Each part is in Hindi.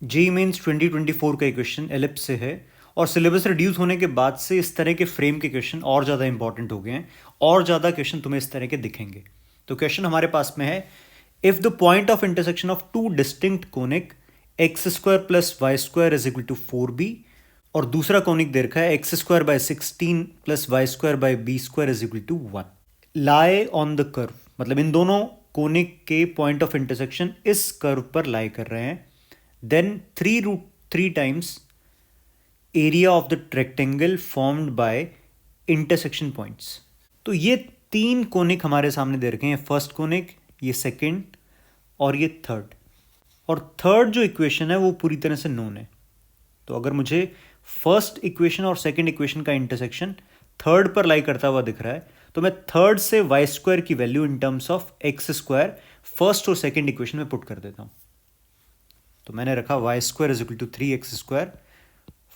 जेईई मेंस 2024 का क्वेश्चन एलिप्स से है और सिलेबस रिड्यूस होने के बाद से इस तरह के फ्रेम के क्वेश्चन और ज़्यादा इंपॉर्टेंट हो गए हैं और ज़्यादा क्वेश्चन तुम्हें इस तरह के दिखेंगे। तो क्वेश्चन हमारे पास में है, if the point of intersection of two distinct conic X square plus Y square is equal to 4b और दूसरा कोनिक दे रखा है X square by 16 plus Y square by B square is equal to 1 lie on the curve, मतलब इन दोनों कोनिक के पॉइंट ऑफ इंटरसेक्शन इस कर्व पर लाई कर रहे हैं। Then 3√3 times area of the rectangle formed bye intersection points. तो ये तीन कोनिक हमारे सामने दे रखे हैं, फर्स्ट कोनिक, ये सेकंड और ये थर्ड। और थर्ड जो इक्वेशन है वो पूरी तरह से नोन है। तो अगर मुझे फर्स्ट इक्वेशन और सेकंड इक्वेशन का इंटरसेक्शन थर्ड पर लाई करता हुआ दिख रहा है, तो मैं थर्ड से वाई स्क्वायर की value in terms of X square first और सेकंड इक्वेशन में पुट कर देता हूं। तो मैंने रखा Y square is equal to 3x square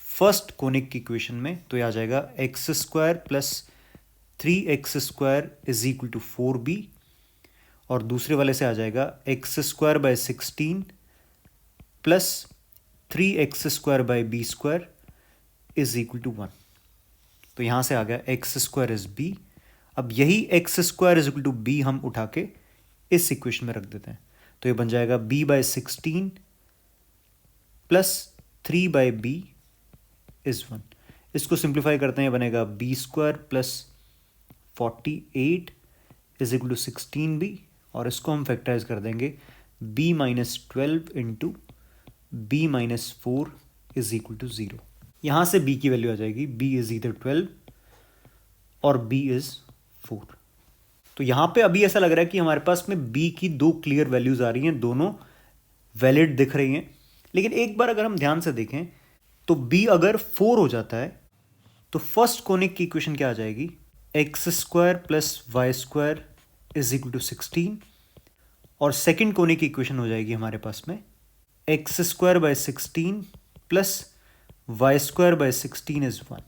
first conic की इक्वेशन में, तो यह आ जाएगा X square plus 3x square is equal to 4b और दूसरे वाले से आ जाएगा X square by 16 plus 3x square by B square is equal to 1। तो यहां से आ गया एक्स स्क्वायर इज बी। अब यही X square is equal to B हम उठा के इस इक्वेशन में रख देते हैं, तो ये बन जाएगा b by 16 plus 3 by B is 1। इसको सिंप्लीफाई करते हैं, बनेगा B square plus 48 is equal to 16b और इसको हम फैक्टराइज कर देंगे b minus 12 into B minus 4 is equal to 0। यहां से b की वैल्यू आ जाएगी b इज इधर 12 और b इज 4। तो यहां पे अभी ऐसा लग रहा है कि हमारे पास में b की दो क्लियर वैल्यूज आ रही हैं, दोनों वैलिड दिख रही हैं। लेकिन एक बार अगर हम ध्यान से देखें तो b अगर 4 हो जाता है तो फर्स्ट कोनिक की इक्वेशन क्या आ जाएगी, X square plus Y square is equal to 16 और सेकेंड कोनिक की इक्वेशन हो जाएगी हमारे पास में X square by 16 plus Y square by 16 is 1।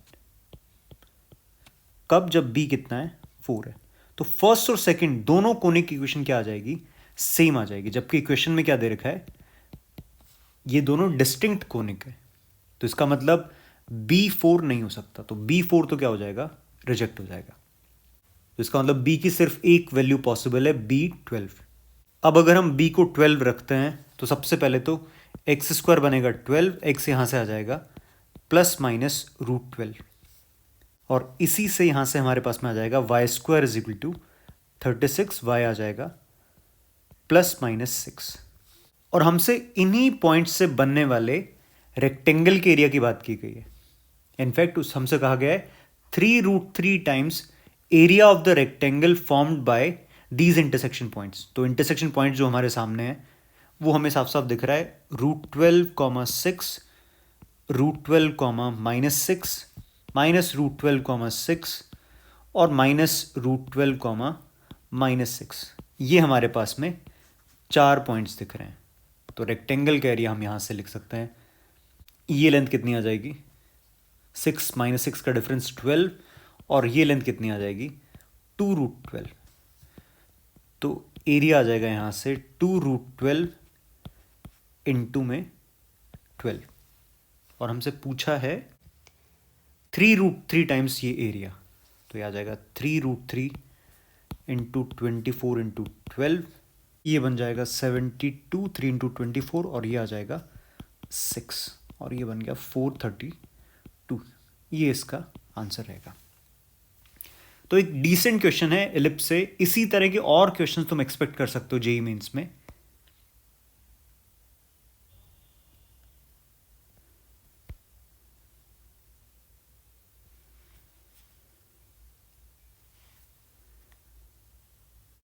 कब, जब b कितना है, 4 है। तो फर्स्ट और सेकेंड दोनों कोनिक की इक्वेशन क्या आ जाएगी, सेम आ जाएगी, जबकि इक्वेशन में क्या दे रखा है, ये दोनों डिस्टिंक्ट कोनिक है। तो इसका मतलब B4 नहीं हो सकता, तो B4 तो क्या हो जाएगा, रिजेक्ट हो जाएगा। तो इसका मतलब B की सिर्फ एक वैल्यू पॉसिबल है, B12। अब अगर हम B को 12 रखते हैं तो सबसे पहले तो एक्स स्क्वायर बनेगा 12, एक्स यहां से आ जाएगा प्लस माइनस √12 और इसी से यहां से हमारे पास में आ जाएगा Y square is equal to 36, Y आ जाएगा प्लस माइनस 6। और हमसे इन्हीं पॉइंट से बनने वाले रेक्टेंगल के एरिया की बात की गई है। इनफैक्ट उस हमसे कहा गया है 3√3 times area of the rectangle formed bye these intersection points. तो इंटरसेक्शन पॉइंट जो हमारे सामने है वो हमें साफ साफ दिख रहा है, √12, 6, √12, -6, -√12, 6 और -√12, -6। ये हमारे पास में 4 पॉइंट्स दिख रहे हैं। तो रेक्टेंगल का एरिया हम यहाँ से लिख सकते हैं, ये लेंथ कितनी आ जाएगी, 6 -6 का डिफरेंस 12 और ये लेंथ कितनी आ जाएगी, 2√12। तो एरिया आ जाएगा यहाँ से 2√12 इंटू में 12 और हमसे पूछा है 3√3 टाइम्स ये एरिया। तो ये आ जाएगा 3√3 इंटू 24 इंटू 12, ये बन जाएगा 72, 3 इंटू 24 और ये आ जाएगा 6 और ये बन गया 432। ये इसका आंसर रहेगा। तो एक डिसेंट क्वेश्चन है एलिप्स से। इसी तरह के और क्वेश्चन तुम एक्सपेक्ट कर सकते हो जेईई मेंस में।